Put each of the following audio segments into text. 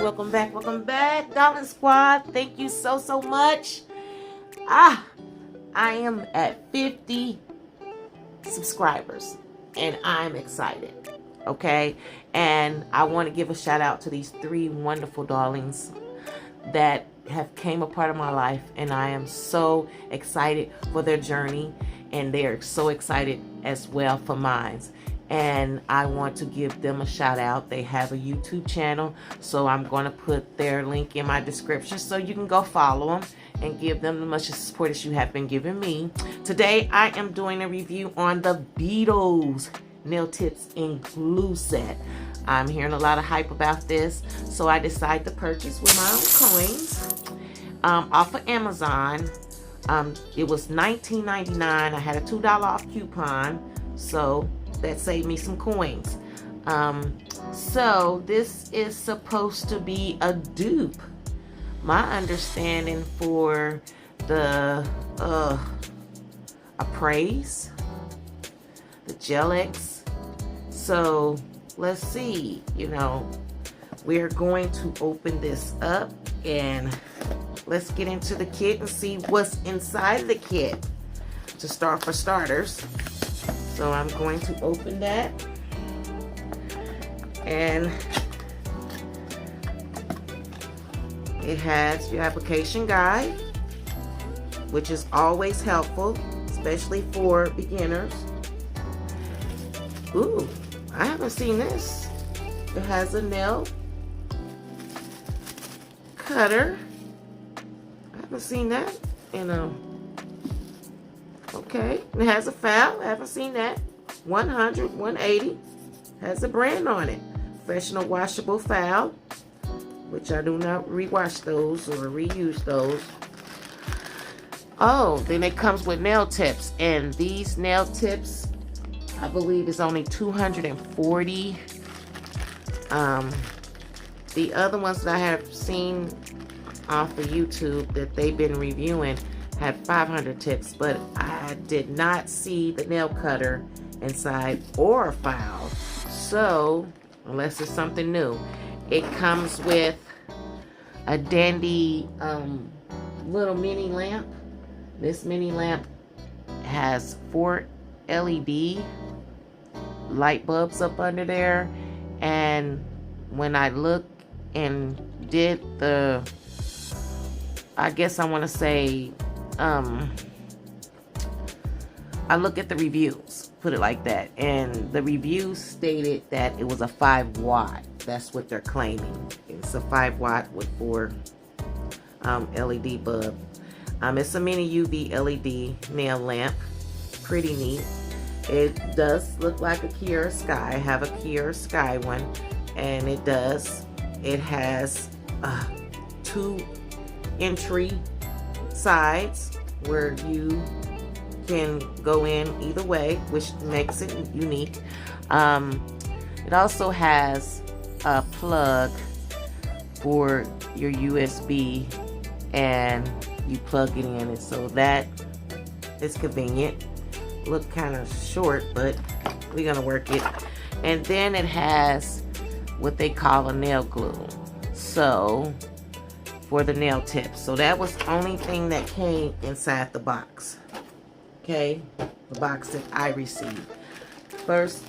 welcome back, Darling Squad. Thank you so much. I am at 50 subscribers, and I'm excited. Okay, and I want to give a shout out to these 3 wonderful darlings that have came a part of my life, and I am so excited for their journey, and they are so excited as well for mine. And I want to give them a shout out. They have a YouTube channel, so I'm going to put their link in my description so you can go follow them and give them as much support as you have been giving me. Today I am doing a review on the BEETLES nail tips and glue set. I'm hearing a lot of hype about this, so I decided to purchase with my own coins off of Amazon. It was $19.99. I had a $2 off coupon, so that saved me some coins. So this is supposed to be a dupe. My understanding for the Appraise, the shellz. So let's see, we're going to open this up and let's get into the kit and see what's inside of the kit to start for starters. So I'm going to open that, and it has your application guide, which is always helpful, especially for beginners. Ooh, I haven't seen this. It has a nail cutter. I haven't seen that in a... Okay, it has a file. I haven't seen that. 100, 180. Has a brand on it. Professional washable file, which I do not rewash those or reuse those. Oh, then it comes with nail tips, and these nail tips, I believe, is only 240. The other ones that I have seen off of YouTube that they've been reviewing had 500 tips, but I did not see the nail cutter inside or a file. So unless it's something new, it comes with a dandy little mini lamp. This mini lamp has 4 LED light bulbs up under there, and when I look and did the, I guess I want to say, I look at the reviews, put it like that, and the reviews stated that it was a 5 watt. That's what they're claiming. It's a 5 watt with 4 LED bulb. It's a mini UV LED nail lamp. Pretty neat. It does look like a Kiara Sky. I have a Kiara Sky one, and it does. It has 2 entry sides where you can go in either way, which makes it unique. It also has a plug for your USB, and you plug it in, and so that is convenient. Look kind of short, but we're gonna work it. And then it has what they call a nail glue, so for the nail tips. So that was the only thing that came inside the box. Okay, the box that I received. First,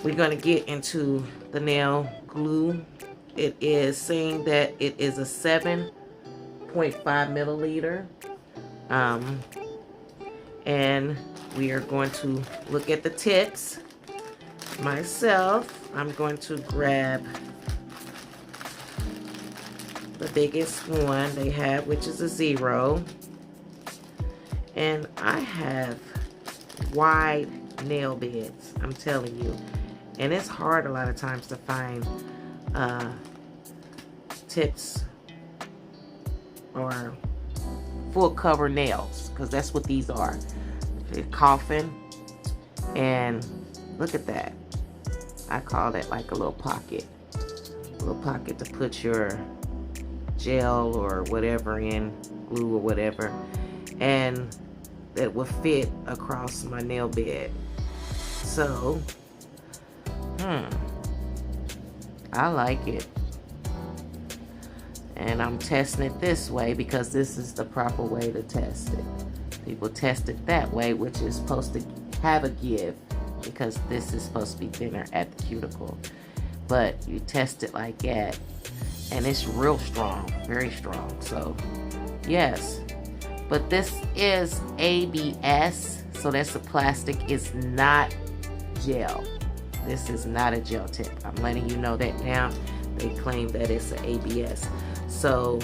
we're gonna get into the nail glue. It is saying that it is a 7.5 milliliter. And we are going to look at the tips. Myself, I'm going to grab the biggest one they have, which is a 0. And I have wide nail beds, I'm telling you. And it's hard a lot of times to find tips or full cover nails, because that's what these are. The coffin, and look at that. I call that like a little pocket to put your gel or whatever in, glue or whatever, and that will fit across my nail bed. So I like it. And I'm testing it this way because this is the proper way to test it. People test it that way, which is supposed to have a give, because this is supposed to be thinner at the cuticle. But you test it like that, and it's real strong, very strong. So yes, but this is ABS, so that's the plastic. It's not gel. This is not a gel tip. I'm letting you know that now. They claim that it's an ABS. So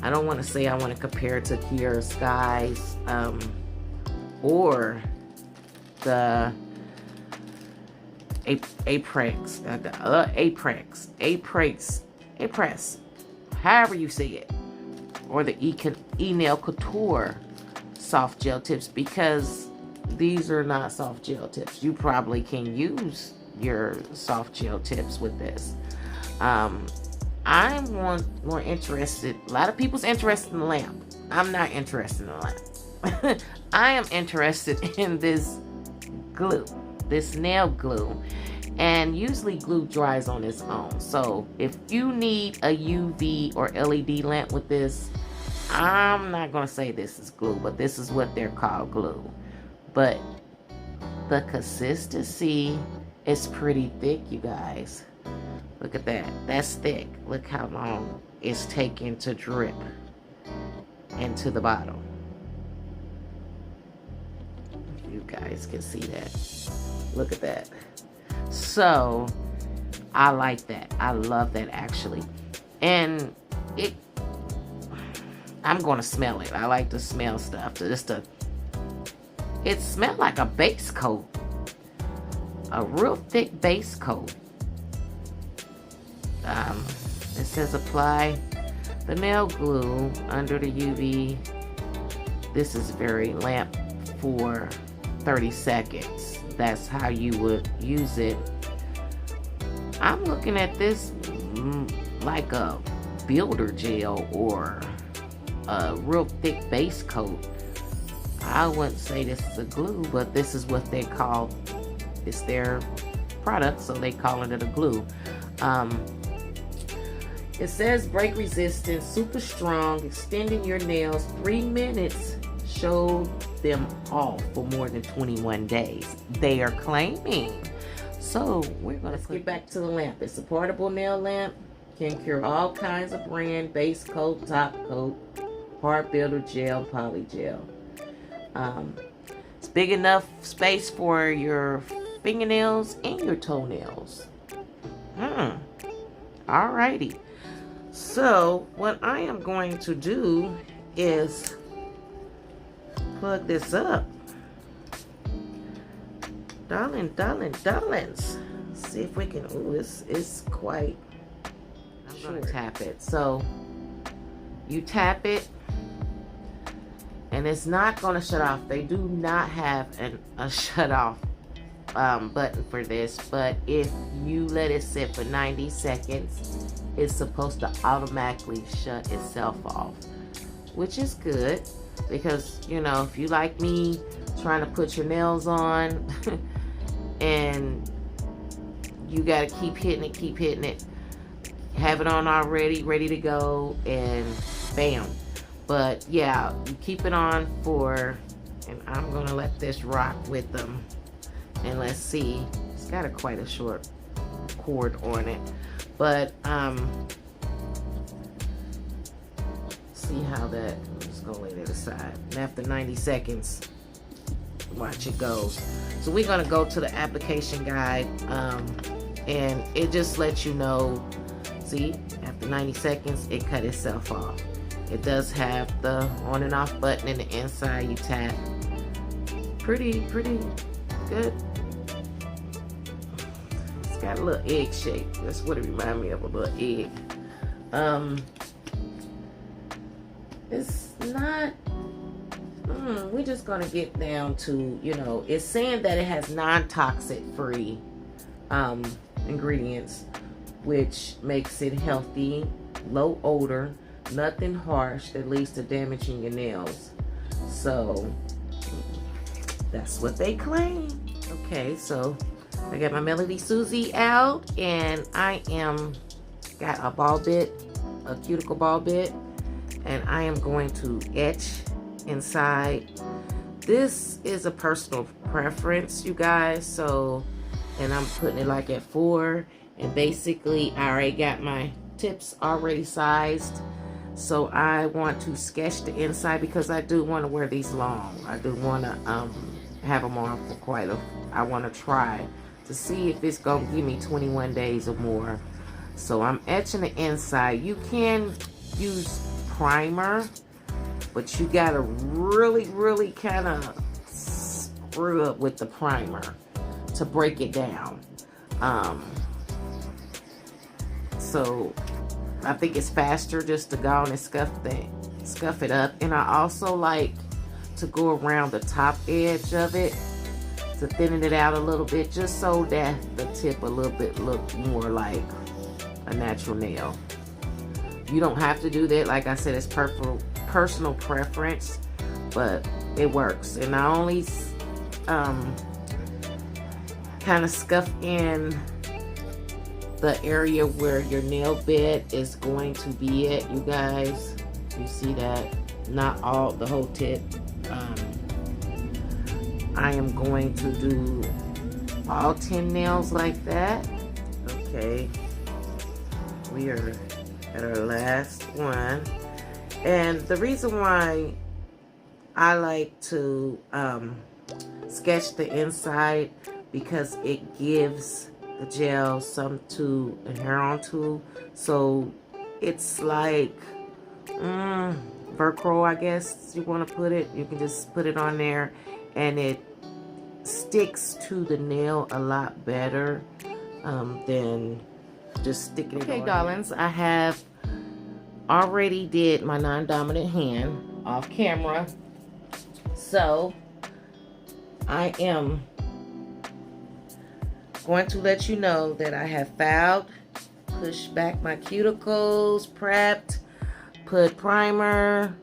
I don't want to say I want to compare it to Kiara Sky's or the Apex, however you say it, or the E-Nail Couture soft gel tips, because these are not soft gel tips. You probably can use your soft gel tips with this. I'm more interested. A lot of people's interested in the lamp. I'm not interested in the lamp. I am interested in this glue, this nail glue. And usually glue dries on its own. So if you need a UV or LED lamp with this, I'm not going to say this is glue, but this is what they're called, glue. But the consistency is pretty thick, you guys. Look at that. That's thick. Look how long it's taking to drip into the bottle. You guys can see that. Look at that. So I like that. I love that, actually. And I'm gonna smell it. I like to smell stuff. It smells like a base coat, a real thick base coat. It says apply the nail glue under the UV. This is very lamp for 30 seconds. That's how you would use it. I'm looking at this like a builder gel or a real thick base coat. I wouldn't say this is a glue, but this is what they call, it's their product, so they calling it a glue. It says break resistance, super strong, extending your nails 3 minutes, showed them off for more than 21 days. They are claiming. So we're gonna get back to the lamp. It's a portable nail lamp, can cure all kinds of brand, base coat, top coat, hard builder gel, poly gel. It's big enough space for your fingernails and your toenails. Alrighty. So what I am going to do is plug this up. Darlings. See if we can, ooh, it's quite, I'm gonna tap it. So you tap it and it's not gonna shut off. They do not have a shut off button for this, but if you let it sit for 90 seconds, it's supposed to automatically shut itself off, which is good, because you know, if you like me trying to put your nails on and you gotta keep hitting it, have it on already, ready to go, and bam. But yeah, you keep it on for, and I'm gonna let this rock with them, and let's see, it's got quite a short cord on it, but see how that, I'm just gonna lay it aside, and after 90 seconds, watch it goes. So we're gonna go to the application guide, and it just lets you know, see, after 90 seconds, it cut itself off. It does have the on and off button in the inside. You tap. Pretty good. It's got a little egg shape. That's what it reminds me of, a little egg. It's not, we're just gonna get down to, you know, it's saying that it has non-toxic free ingredients, which makes it healthy, low odor, nothing harsh that leads to damaging your nails. So that's what they claim. Okay, so I got my Melody Susie out, and I got a ball bit a cuticle ball bit, and I am going to etch inside. This is a personal preference, you guys, so, and I'm putting it like at 4, and basically I already got my tips already sized. So I want to sketch the inside because I do want to wear these long. I do want to have them on for quite a, I want to try to see if it's going to give me 21 days or more. So I'm etching the inside. You can use primer, but you got to really kind of screw up with the primer to break it down. So I think it's faster just to go on and scuff it up. And I also like to go around the top edge of it to thinning it out a little bit, just so that the tip a little bit look more like a natural nail. You don't have to do that. Like I said, it's personal preference, but it works. And I only kind of scuff in the area where your nail bed is going to be at, you guys. You see that? Not all, the whole tip. I am going to do all 10 nails like that. Okay, we are at our last one. And the reason why I like to sketch the inside, because it gives the gel some to adhere onto. So it's like Velcro, I guess you want to put it. You can just put it on there and it sticks to the nail a lot better than just sticking it on. Okay, darlings, I have already did my non-dominant hand off camera. So I am going to let you know that I have filed, pushed back my cuticles, prepped, put primer,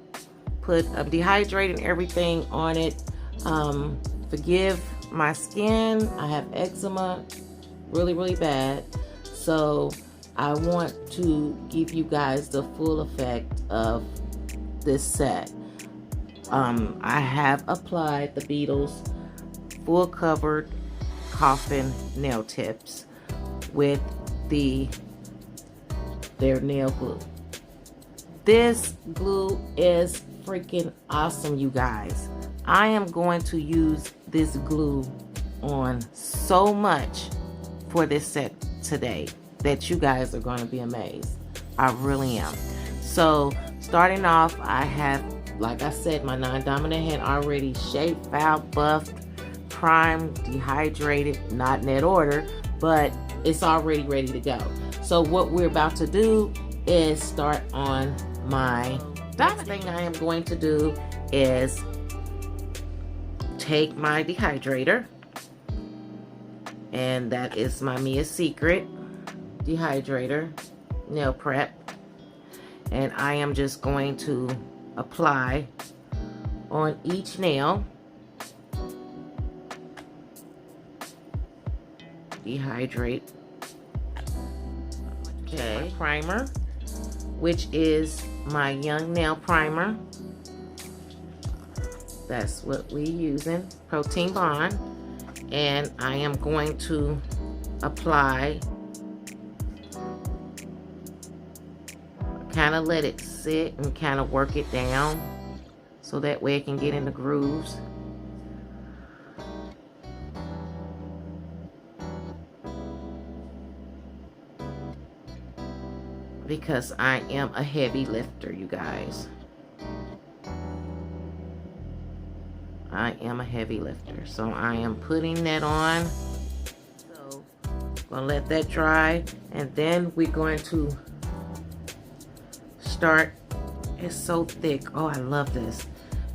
put dehydrating everything on it. Forgive my skin. I have eczema really bad, so I want to give you guys the full effect of this set. I have applied the BEETLES full covered coffin nail tips with their nail glue. This glue is freaking awesome, you guys. I am going to use this glue on so much for this set today that you guys are going to be amazed. I really am. So starting off, I have, like I said, my non-dominant hand already shaped, filed, buffed, primed, dehydrated, not in that order, but it's already ready to go. So what we're about to do is start on my dominant. Thing I am going to do is take my dehydrator, and that is my Mia Secret dehydrator nail prep, and I am just going to apply on each nail. Dehydrate. Okay, primer, which is my Young Nail Primer. That's what we're using, Protein Bond. And I am going to apply, kind of let it sit and kind of work it down so that way it can get in the grooves. Because I am a heavy lifter, you guys. I am a heavy lifter, so I am putting that on. So gonna let that dry, and then we're going to start. It's so thick. Oh, I love this,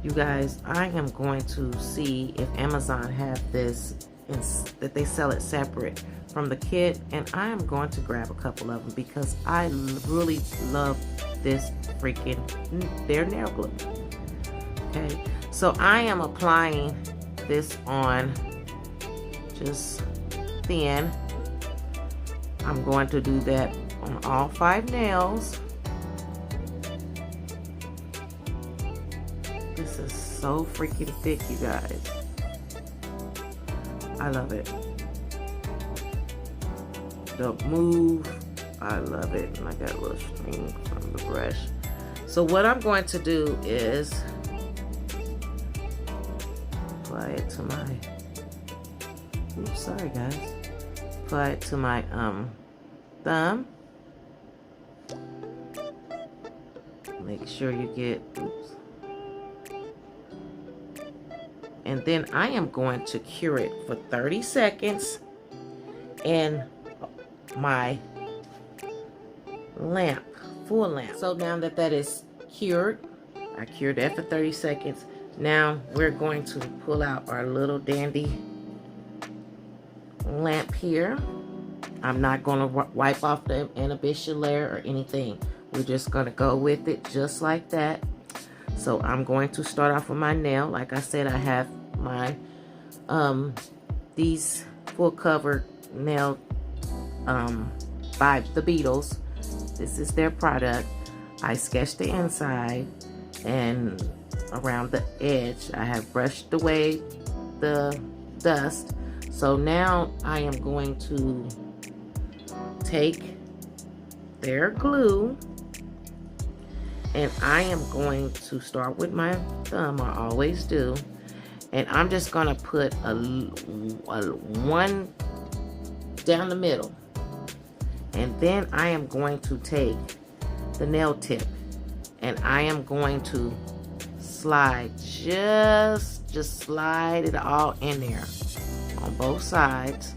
you guys. I am going to see if Amazon have this, that they sell it separate from the kit, and I am going to grab a couple of them because I really love this freaking their nail glue. Okay, so I am applying this on just thin. I'm going to do that on all 5 nails. so freaking thick, you guys. I love it. Don't move. I love it. And I got a little string from the brush. So what I'm going to do is apply it to my, oops, sorry guys. Apply it to my thumb. Make sure you get, oops. And then I am going to cure it for 30 seconds in my lamp, full lamp. So now that that is cured, I cured that for 30 seconds. Now we're going to pull out our little dandy lamp here. I'm not going to wipe off the inhibition layer or anything. We're just going to go with it just like that. So I'm going to start off with my nail. Like I said, I have my these full cover nail by the Beetles. This is their product. I sketched the inside, and around the edge I have brushed away the dust. So now I am going to take their glue, and I am going to start with my thumb, I always do, and I'm just going to put a one down the middle, and then I am going to take the nail tip and I am going to slide, just slide it all in there on both sides.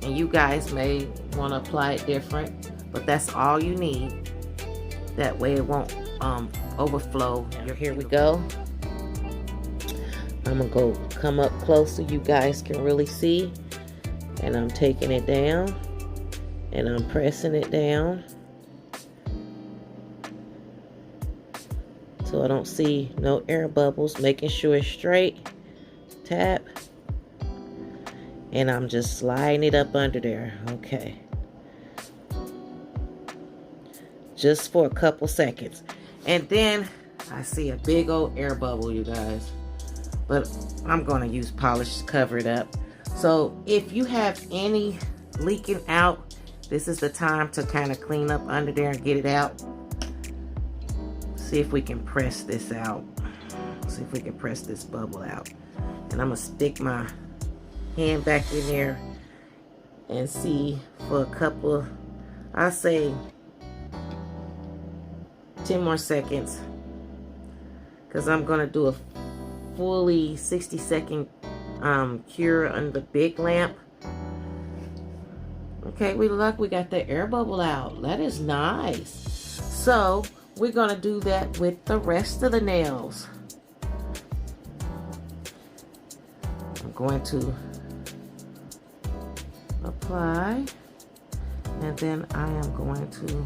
And you guys may want to apply it different, but that's all you need. That way it won't overflow. Here we go. I'm gonna go come up close so you guys can really see. And I'm taking it down and I'm pressing it down so I don't see no air bubbles, making sure it's straight. Tap. And I'm just sliding it up under there. Okay. Just for a couple seconds. And then I see a big old air bubble, you guys. But I'm going to use polish to cover it up. So if you have any leaking out, this is the time to kind of clean up under there and get it out. See if we can press this out. See if we can press this bubble out. And I'm going to stick my hand back in there and see for a couple, I'll say 10 more seconds, because I'm going to do a fully 60-second cure on the big lamp. Okay, we got the air bubble out. That is nice. So we're going to do that with the rest of the nails. I'm going to apply, and then I am going to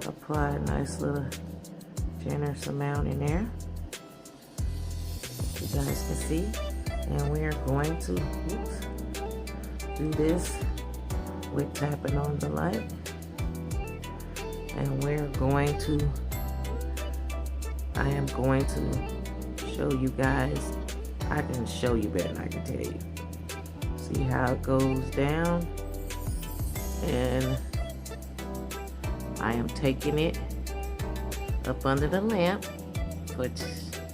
apply a nice little generous amount in there, you guys can see. And we are going to do this with tapping on the light, and we're going to, I am going to show you guys. I can show you better than I can tell you. See how it goes down, and I am taking it up under the lamp for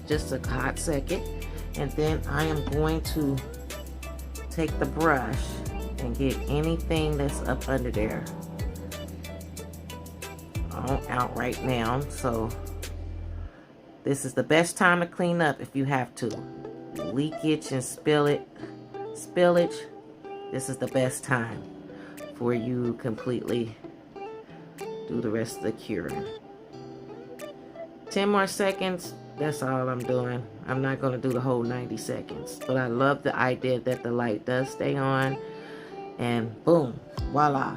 just a hot second, and then I am going to take the brush and get anything that's up under there out right now. So this is the best time to clean up if you have to. Leakage and spillage, this is the best time for you completely do the rest of the curing. 10 more seconds, that's all I'm doing. I'm not going to do the whole 90 seconds, but I love the idea that the light does stay on, and boom, voila.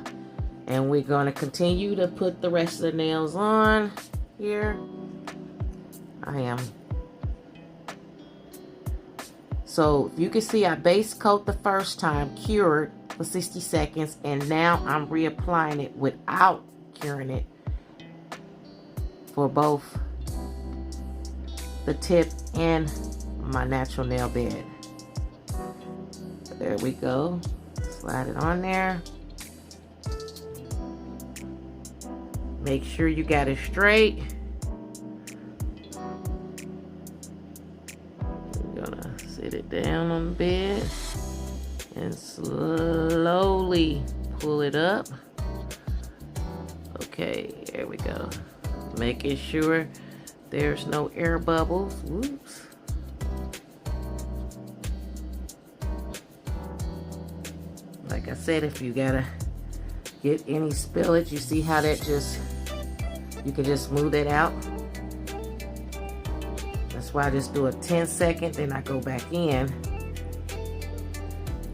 And we're going to continue to put the rest of the nails on here. So you can see I base coat the first time, cured for 60 seconds, and now I'm reapplying it without curing it for both the tip in my natural nail bed. There we go. Slide it on there. Make sure you got it straight. You're gonna sit it down on the bed and slowly pull it up. Okay, there we go. Making sure there's no air bubbles. Whoops. Like I said, if you gotta get any spillage, you see how that just, you can just smooth it out. That's why I just do a 10-second, then I go back in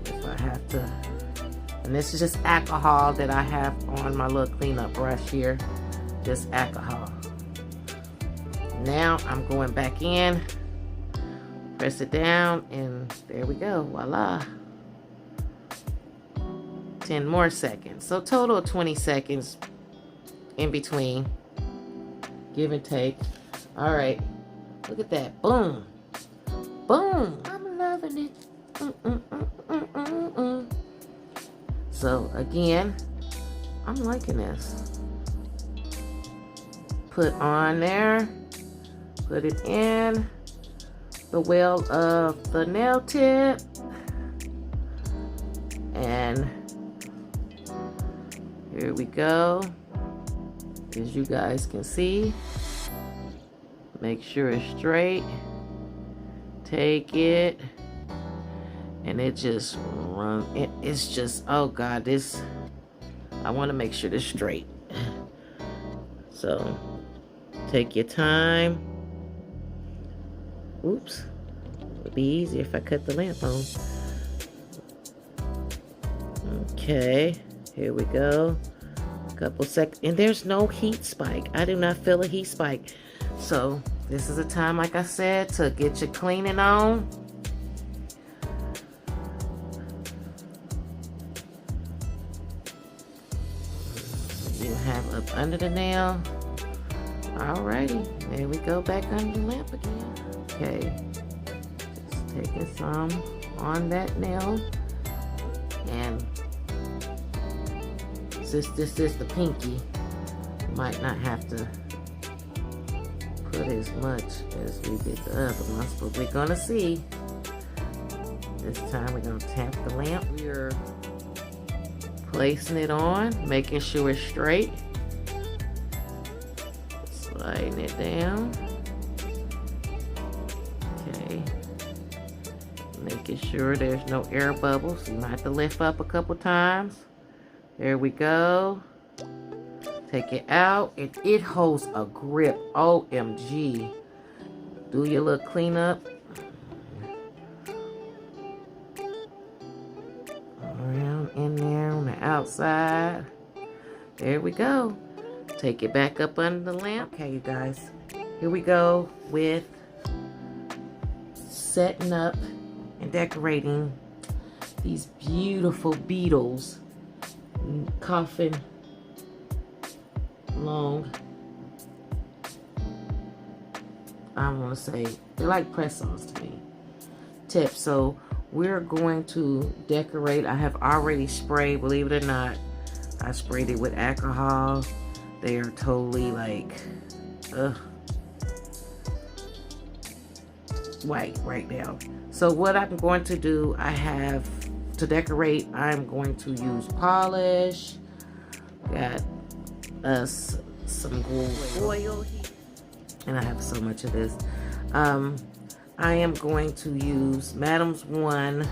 if I have to. And this is just alcohol that I have on my little cleanup brush here. Just alcohol. Now I'm going back in, press it down, and there we go, voila. 10 more seconds. So total of 20 seconds in between, give and take. All right, look at that, boom, boom, I'm loving it. So again, I'm liking this. Put on there, put it in the well of the nail tip, and here we go. As you guys can see, make sure it's straight. Take it, and it just runs. It's just, oh God, this, I want to make sure it's straight. So take your time. Oops, it'd be easier if I cut the lamp on. Okay, here we go. A couple seconds, and there's no heat spike. I do not feel a heat spike. So this is a time, like I said, to get your cleaning on. You have up under the nail. Alrighty, there we go, back under the lamp again. Okay, just taking some on that nail, and since this is the pinky, you might not have to put as much as we did the other ones, but we're gonna see. This time we're gonna tap the lamp. We're placing it on, making sure it's straight. Sliding it down. Okay. Making sure there's no air bubbles. You might have to lift up a couple times. There we go. Take it out. It holds a grip. OMG. Do your little cleanup. Around in there on the outside. There we go. Take it back up under the lamp. Okay, you guys. Here we go with setting up and decorating these beautiful BEETLES Coffin long, I want to say they're like press-ons to me, tips. So we're going to decorate. I have already sprayed, believe it or not, I sprayed it with alcohol. They are totally like white right now. So what I'm going to do, I have to decorate, I'm going to use polish. Got us some oil here, and I have so much of this. I am going to use Madam's One.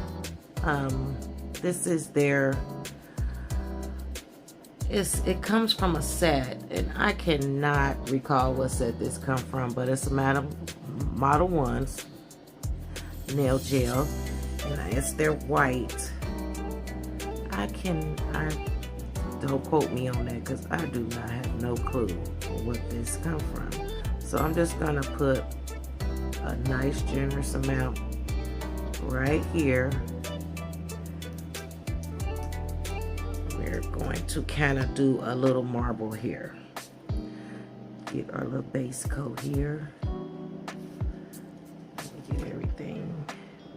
This is their, it comes from a set, and I cannot recall what set this come from, but it's a Model 1's nail gel, and it's their white. I don't quote me on that, because I do not have no clue what this come from. So I'm just gonna put a nice generous amount right here. We're going to kind of do a little marble here. Get our little base coat here. Get everything.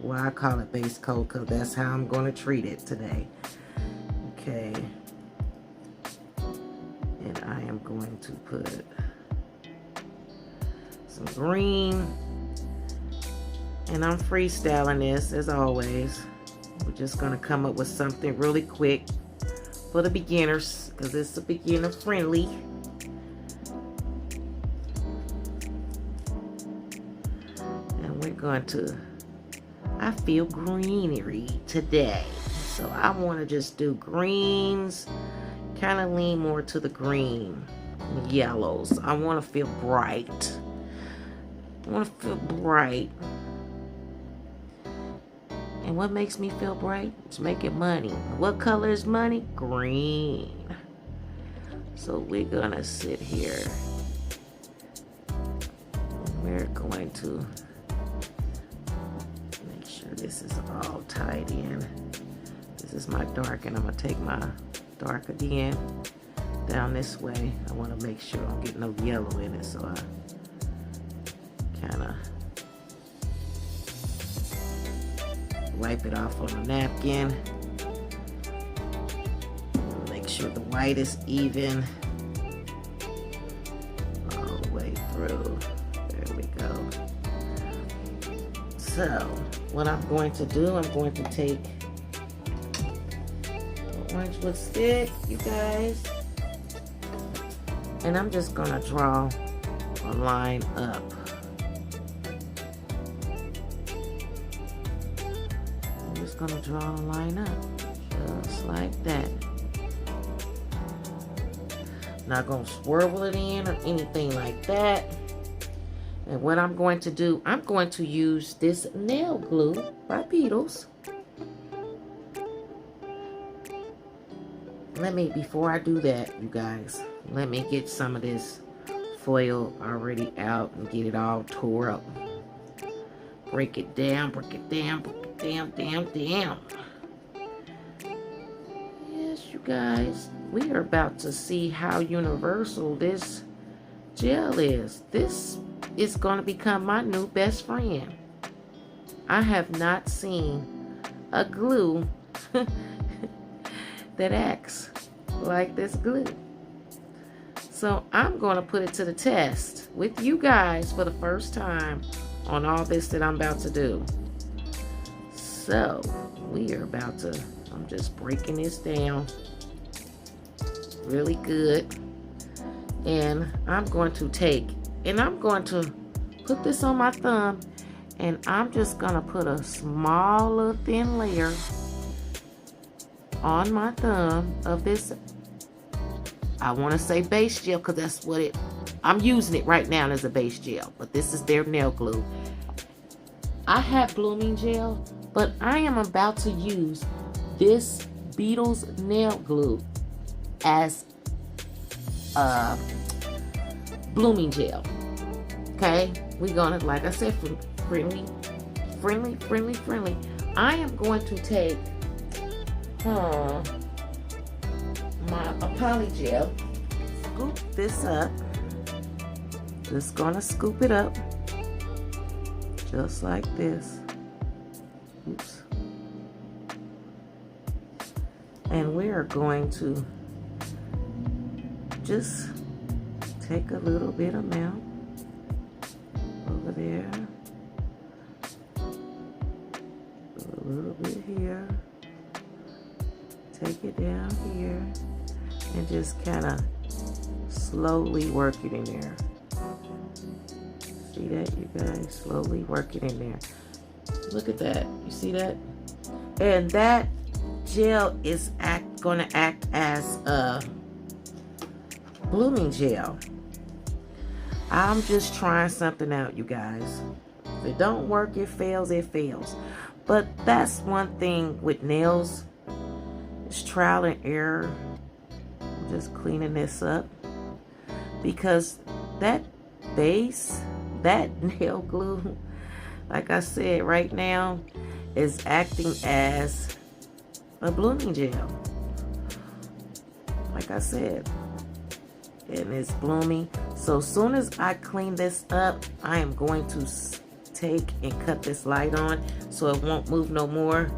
Well, I call it base coat because that's how I'm going to treat it today. Okay. And I am going to put some green. And I'm freestyling this as always. We're just going to come up with something really quick for the beginners because it's a beginner friendly. And we're going to, I feel greenery today. So I want to just do greens, kind of lean more to the green, yellows. I want to feel bright. I want to feel bright. And what makes me feel bright? It's making money. What color is money? Green. So we're gonna sit here. We're going to make sure this is all tied in. This is my dark, and I'm gonna take my dark again down this way. I want to make sure I don't get no yellow in it, so I kind of wipe it off on a napkin. Make sure the white is even all the way through. There we go. So what I'm going to do, I'm going to take orange wood stick, you guys, and I'm just gonna draw a line up. Gonna draw a line up just like that. Not gonna swirl it in or anything like that. And what I'm going to do, I'm going to use this nail glue by BEETLES. Before I do that, you guys, let me get some of this foil already out and get it all tore up. Break it down, break it down, break it down, down. Yes, you guys, we are about to see how universal this gel is. This is going to become my new best friend. I have not seen a glue that acts like this glue. So I'm going to put it to the test with you guys for the first time on all this that I'm about to do. So we are about to, I'm just breaking this down really good. And I'm going to take, and I'm going to put this on my thumb, and I'm just going to put a small little thin layer on my thumb of this, I want to say base gel because that's what I'm using it right now as a base gel, but this is their nail glue. I have blooming gel, but I am about to use this BEETLES nail glue as blooming gel. Okay, we're gonna, like I said, friendly. I am going to take my poly gel, scoop this up. Just gonna scoop it up just like this. Oops. And we are going to just take a little bit amount over there, a little bit here, take it down here, and just kind of slowly work it in there. See that, you guys? Slowly work it in there. Look at that. You see that? And that gel is going to act as a blooming gel. I'm just trying something out, you guys. If it don't work, it fails, it fails. But that's one thing with nails. It's trial and error. I'm just cleaning this up. Because that base, that nail glue, like I said, right now is acting as a blooming gel. Like I said, and it's blooming. So as soon as I clean this up, I am going to take and cut this light on so it won't move no more.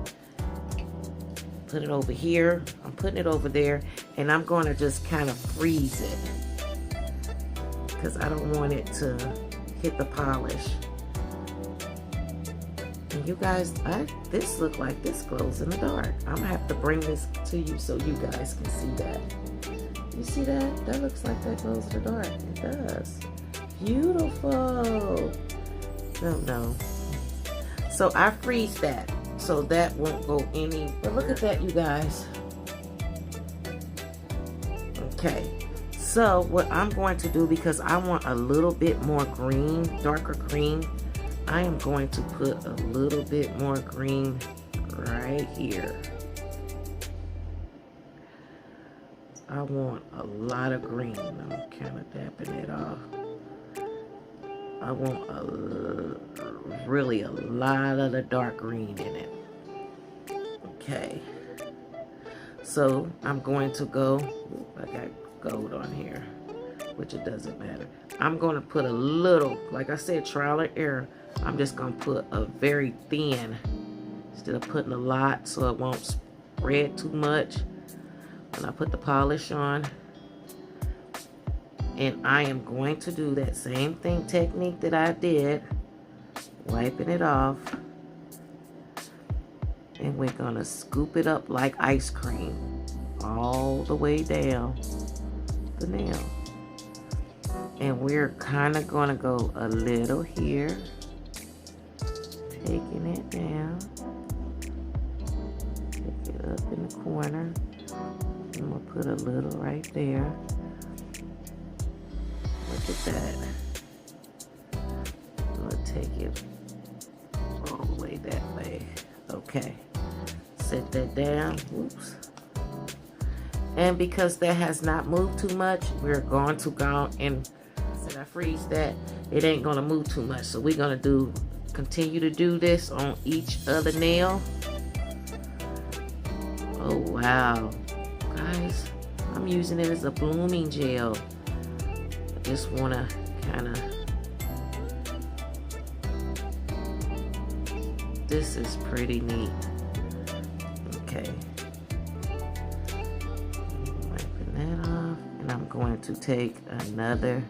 Put it over here. I'm putting it over there, and I'm going to just kind of freeze it because I don't want it to hit the polish. And you guys, this look like this glows in the dark. I'm gonna have to bring this to you so you guys can see that. You see that? That looks like that glows in the dark. It does. Beautiful. No. So I freeze that so that won't go any. But look at that, you guys. Okay. So what I'm going to do, because I want a little bit more green, darker green, I am going to put a little bit more green right here. I want a lot of green. I'm kind of dapping it off. I want really a lot of the dark green in it. Okay. So I'm going to go, I got gold on here, which it doesn't matter. I'm going to put a little, like I said, trial and error. I'm just going to put a very thin, instead of putting a lot so it won't spread too much. And I put the polish on. And I am going to do that same technique that I did, wiping it off. And we're going to scoop it up like ice cream all the way down the nail. And we're kind of going to go a little here, taking it down, take it up in the corner. I'm going to put a little right there. Look at that. I'm going to take it all the way that way. Okay. Set that down. Whoops. And because that has not moved too much, we're going to go and I freeze that. It ain't going to move too much. So we're going to continue to do this on each other nail. Oh, wow. Guys, I'm using it as a blooming gel. I just want to kind of, this is pretty neat. Okay. Wiping that off. And I'm going to take another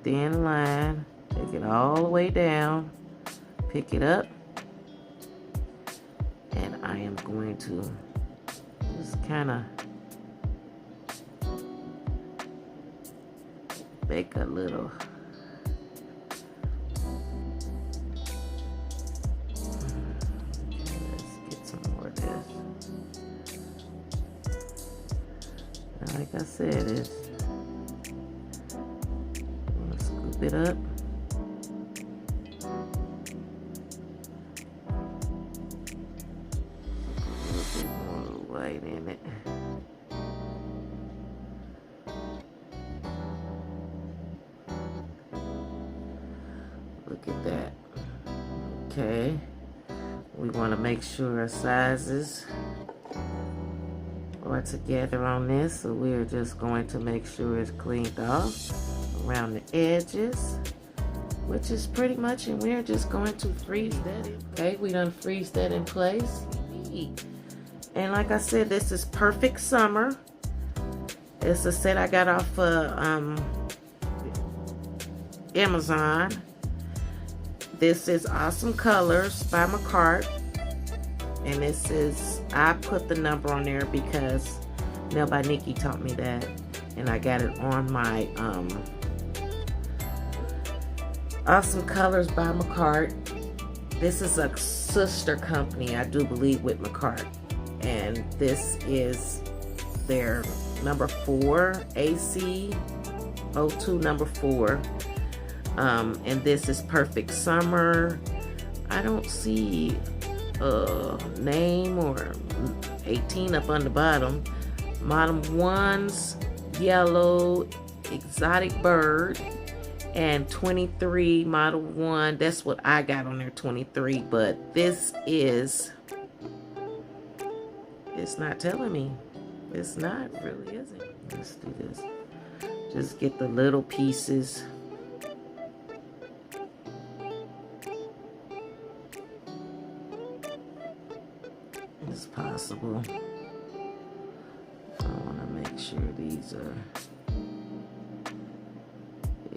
thin line, take it all the way down, pick it up, and I am going to just kind of make a little let's get some more of this. Now, like I said, it's scoop it up. A little bit more white in it. Look at that. Okay. We want to make sure our sizes are together on this, so we're just going to make sure it's cleaned off around the edges, which is pretty much, and we're just going to freeze that in. Okay, we done freeze that in place. And like I said, this is Perfect Summer. It's a set I got off Amazon. This is Awesome Colors by McCart. And this is, I put the number on there because Nail by Nikki taught me that. And I got it on my Awesome Colors by McCart. This is a sister company, I do believe, with McCart. And this is their number 4, AC02 number 4. And this is Perfect Summer. I don't see a name or 18 up on the bottom. Model 1's Yellow Exotic Bird. And 23 Model 1. That's what I got on there, 23. But this is, it's not telling me. It's not, really, is it? Let's do this. Just get the little pieces. as possible. I want to make sure these are,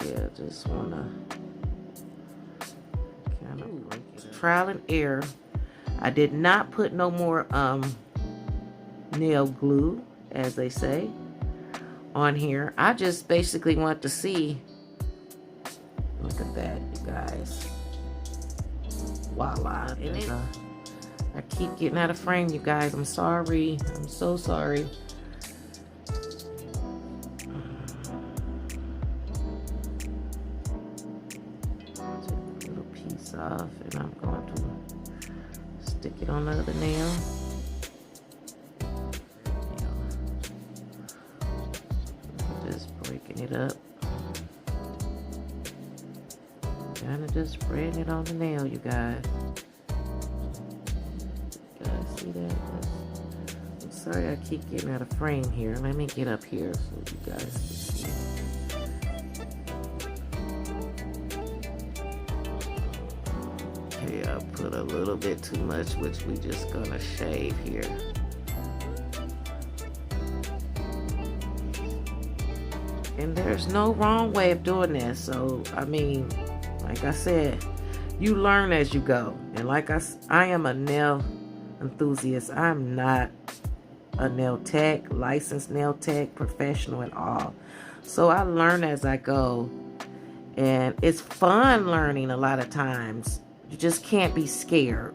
yeah, just want to kind of break it. Trial and error. I did not put no more nail glue, as they say, on here. I just basically want to see. Look at that, you guys. Voila. I keep getting out of frame, you guys. I'm sorry. I'm so sorry. Take a little piece off, and I'm going to stick it on the other nail. Just breaking it up. Kind of just spreading it on the nail, you guys. You guys see that? I'm sorry I keep getting out of frame here. Let me get up here so you guys can see. Okay, I put a little bit too much, which we just gonna shave here. And there's no wrong way of doing this. So, I mean, like I said, you learn as you go. And like I am a nail enthusiast. I'm not a nail tech, licensed nail tech, professional at all. So I learn as I go. And it's fun learning a lot of times. You just can't be scared.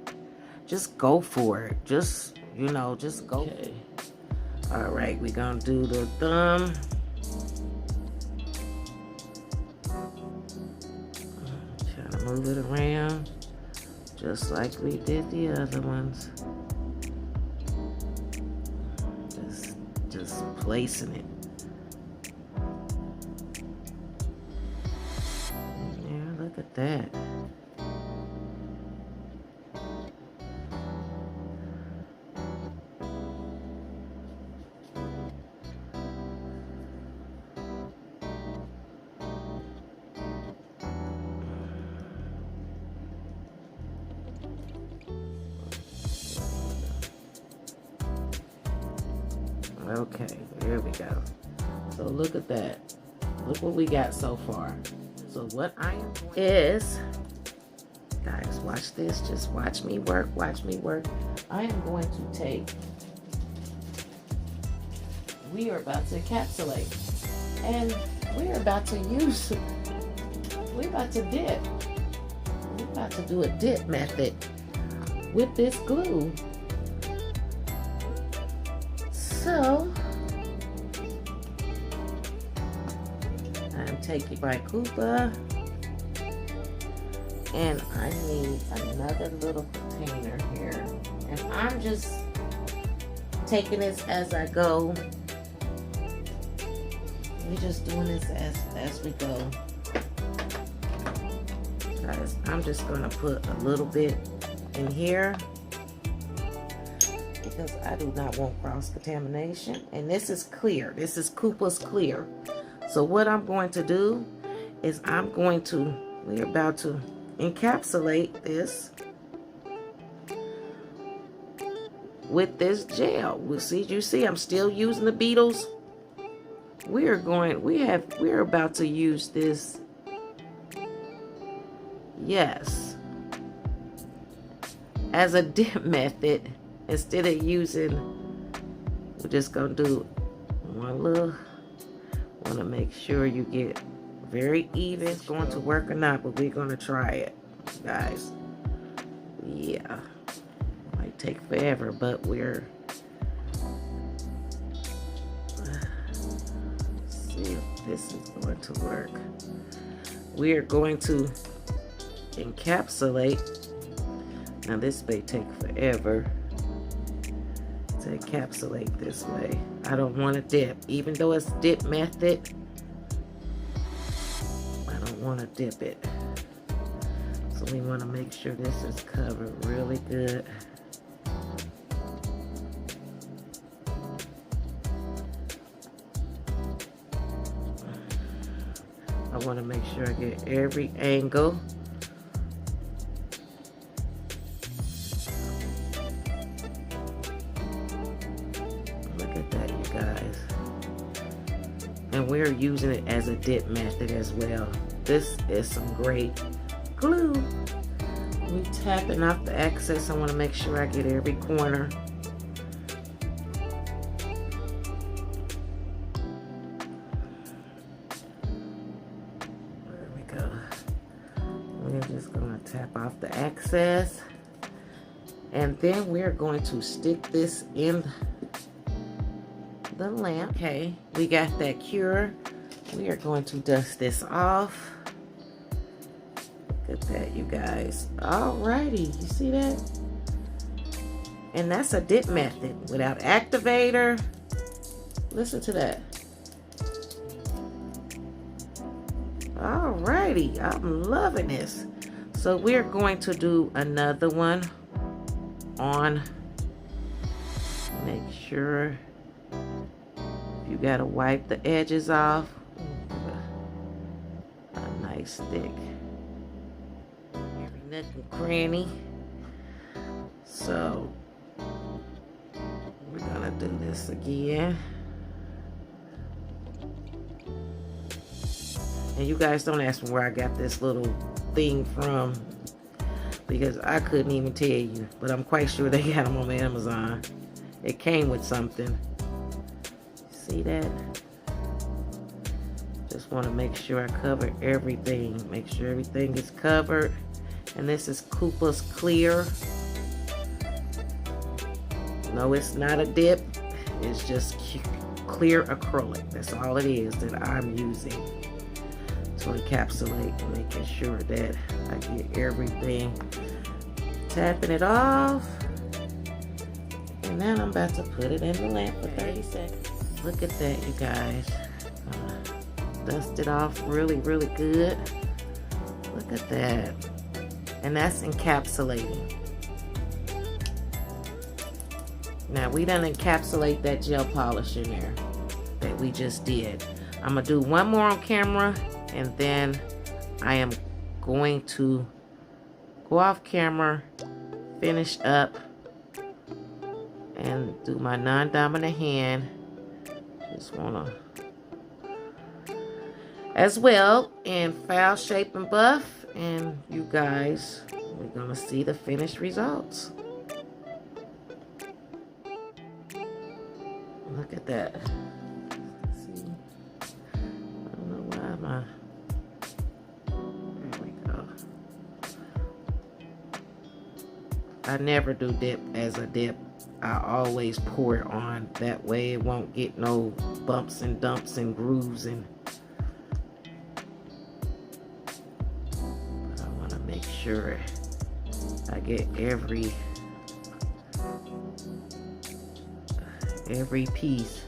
Just go for it. Just, you know, just go. Okay. All right, we're going to do the thumb. Move it around just like we did the other ones. Just placing it. Yeah, look at that. Okay, there we go. So look at that. Look what we got so far. So what I am doing is, guys, watch this. Just watch me work. Watch me work. I am going to take, we are about to encapsulate. And we're about to use, we're about to dip. We're about to do a dip method with this glue. So, I'm taking my Koopa, and I need another little container here. And I'm just taking this as I go. We're just doing this as we go. Guys, I'm just gonna put a little bit in here, because I do not want cross-contamination. And this is clear. This is Koopa's clear. So what I'm going to do is we're about to encapsulate this with this gel. You see I'm still using the Beetles. We're about to use this, yes, as a dip method. Instead of using, we're just gonna do one little, want to make sure you get very even. It's going to work or not, but we're gonna try it, guys. Yeah, might take forever, but we're, see if this is going to work. We're going to encapsulate. Now this may take forever to encapsulate this way. I don't want to dip. Even though it's dip method, I don't want to dip it. So we want to make sure this is covered really good. I want to make sure I get every angle. And we're using it as a dip method as well. This is some great glue. We tapping off the excess. I want to make sure I get every corner. There we go. We're just going to tap off the excess. And then we're going to stick this in the lamp. Okay, we got that cure. We are going to dust this off. Look at that, you guys. Alrighty, you see that? And that's a dip method without activator. Listen to that. Alrighty, I'm loving this. So we're going to do another one on. Make sure you gotta wipe the edges off. A nice stick. Every nook and cranny. So we're gonna do this again. And you guys don't ask me where I got this little thing from, because I couldn't even tell you, but I'm quite sure they got them on Amazon. It came with something. See that? Just want to make sure I cover everything. Make sure everything is covered. And this is Koopa's Clear. No, it's not a dip. It's just clear acrylic. That's all it is that I'm using to encapsulate, making sure that I get everything. Tapping it off. And then I'm about to put it in the lamp for 30 seconds. Look at that, you guys. Dust it off really, really good. Look at that. And that's encapsulating. Now we done encapsulate that gel polish in there that we just did. I'm gonna do one more on camera, and then I am going to go off camera, finish up, and do my non-dominant hand. Just wanna, as well, in foul, shape, and buff. And you guys, we're gonna see the finished results. Look at that. See, I don't know why my. There we go. I never do dip as a dip. I always pour it on. That way it won't get no bumps and dumps and grooves. And but I want to make sure I get every piece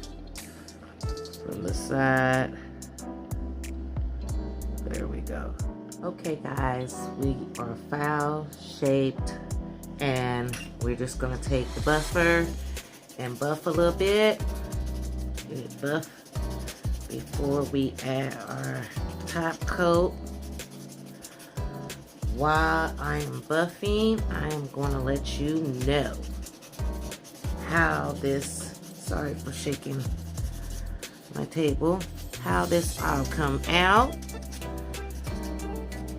from the side. There we go. Okay guys, we are foul shaped, and we're just gonna take the buffer and buff a little bit. Get it buff before we add our top coat. While I'm buffing, I'm gonna let you know how this, sorry for shaking my table, how this all come out.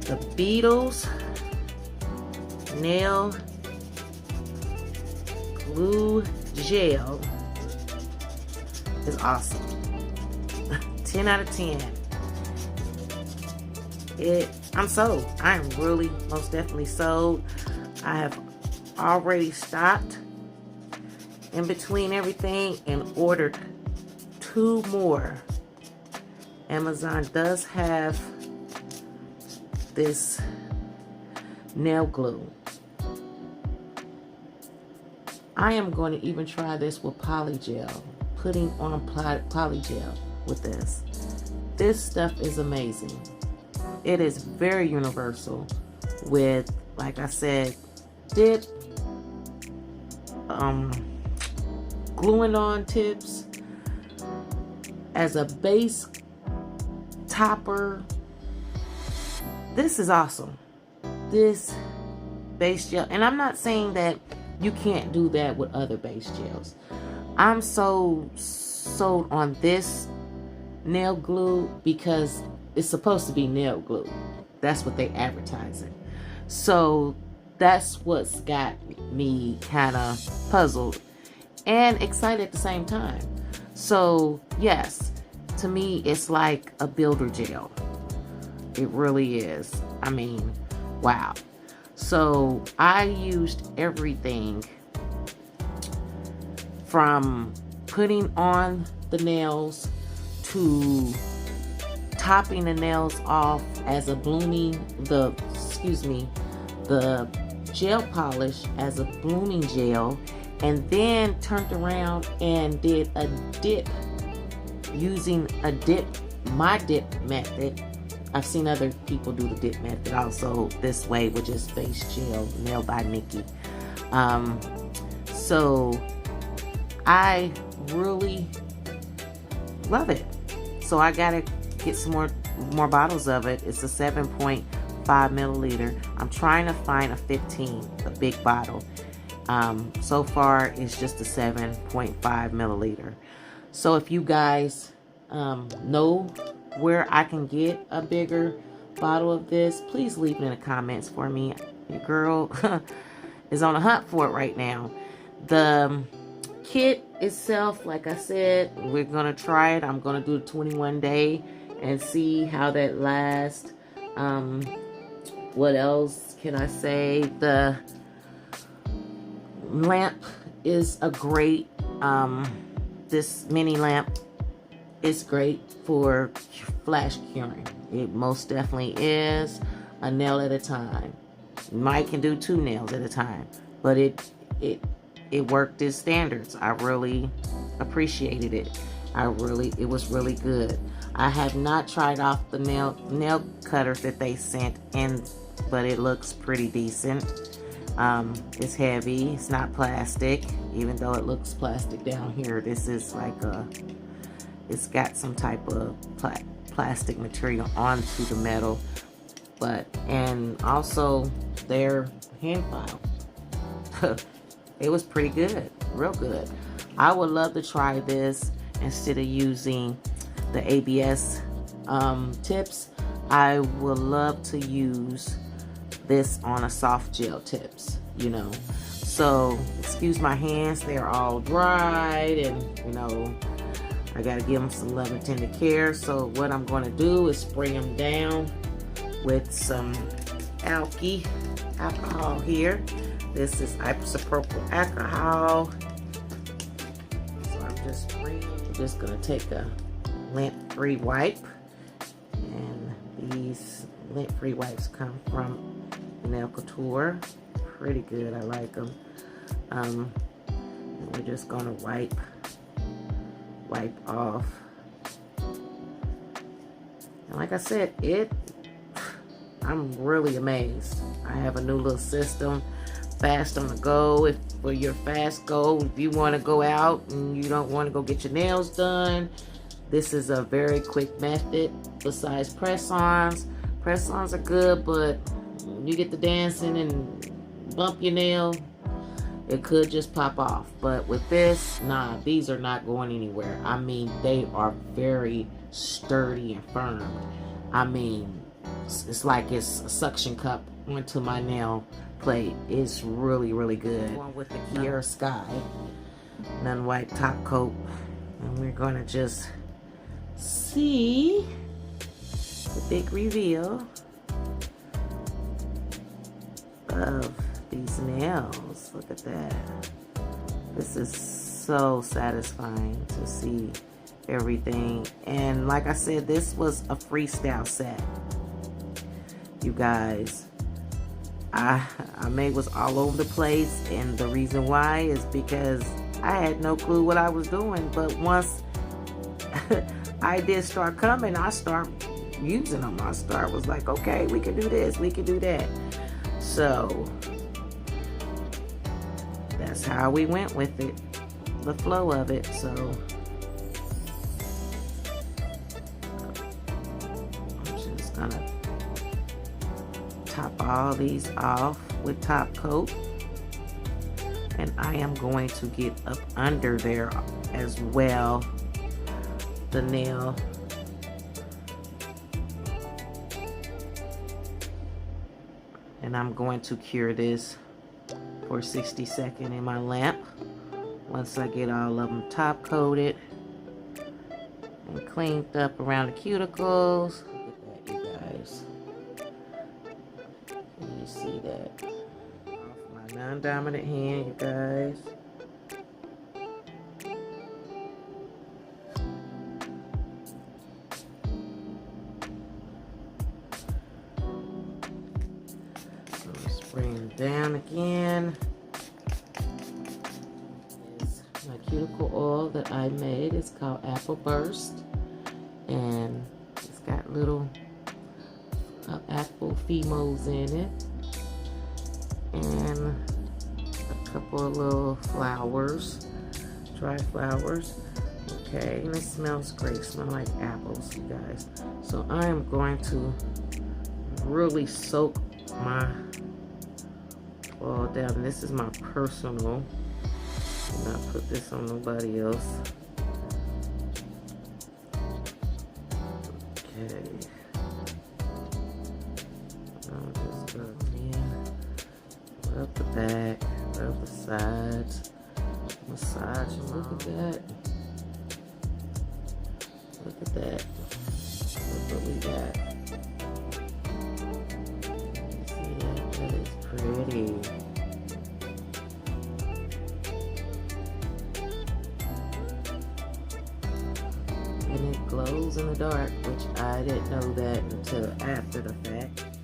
The BEETLES nail glue gel is awesome. 10 out of 10. I'm sold. I am really most definitely sold. I have already stopped in between everything and ordered 2 more. Amazon does have this nail glue. I am going to even try this with polygel, putting on polygel with this. This stuff is amazing. It is very universal with, like I said, dip, gluing on tips, as a base topper. This is awesome. This base gel, and I'm not saying that you can't do that with other base gels. I'm so sold on this nail glue because it's supposed to be nail glue. That's what they advertise it. So that's what's got me kind of puzzled and excited at the same time. So yes, to me it's like a builder gel. It really is. I mean, wow. So I used everything from putting on the nails to topping the nails off as a blooming, the gel polish as a blooming gel, and then turned around and did a dip using my dip method. I've seen other people do the dip method also this way, which is face gel, Nail by Nikki. So I really love it. So I gotta get some more bottles of it. It's a 7.5 milliliter. I'm trying to find a 15, a big bottle. So far it's just a 7.5 milliliter. So if you guys know where I can get a bigger bottle of this, please leave it in the comments for me. Your girl is on a hunt for it right now. The kit itself, like I said, we're gonna try it. I'm gonna do the 21-day and see how that lasts. What else can I say? The lamp is a great, this mini lamp is great for flash curing. It most definitely is. A nail at a time. Mike can do 2 nails at a time, but it worked its standards. I really appreciated it. It was really good. I have not tried off the nail cutters that they sent in, but it looks pretty decent. It's heavy. It's not plastic, even though it looks plastic down here. This is like it's got some type of plastic material onto the metal, and also their hand file. It was pretty good, real good. I would love to try this instead of using the ABS tips. I would love to use this on a soft gel tips, you know. So excuse my hands, they're all dried, and you know, I gotta give them some love and tender care. So what I'm gonna do is spray them down with some alcohol here. This is isopropyl alcohol. So I'm just gonna take a lint-free wipe, and these lint-free wipes come from Nail Couture. Pretty good, I like them. And we're just gonna wipe off. And like I said, I'm really amazed. I have a new little system, fast on the go. For your fast go, if you want to go out and you don't want to go get your nails done, this is a very quick method. Besides press-ons are good, but you get the dancing and bump your nail, it could just pop off. But with this, nah, these are not going anywhere. I mean, they are very sturdy and firm. I mean, it's like it's a suction cup onto my nail plate. It's really, really good. One with the Kiara Sky non-white top coat, and we're gonna just see the big reveal of these nails. Look at that. This is so satisfying to see everything. And like I said, this was a freestyle set, you guys. I was all over the place, and the reason why is because I had no clue what I was doing. But once I did start coming, I start using them. I was like, okay, we can do this, we can do that. So that's how we went with it, the flow of it. So I'm just gonna top all these off with top coat, and I am going to get up under there as well the nail And I'm going to cure this for 60 seconds in my lamp. Once I get all of them top coated and cleaned up around the cuticles. Look at that, you guys. Can you see that? Off my non-dominant hand, you guys. Bring them down again. It's my cuticle oil that I made. It's called Apple Burst, and it's got little apple femos in it, and a couple of little flowers, dry flowers. Okay, and it smells great. It smells like apples, you guys. So I am going to really soak my oil down. This is my personal. Do not put this on nobody else. Okay. I'll just go in, rub the back, rub the sides, massage them. Look at that. Look at that. Look what we got. See that? That is pretty. And it glows in the dark, which I didn't know that until after the fact.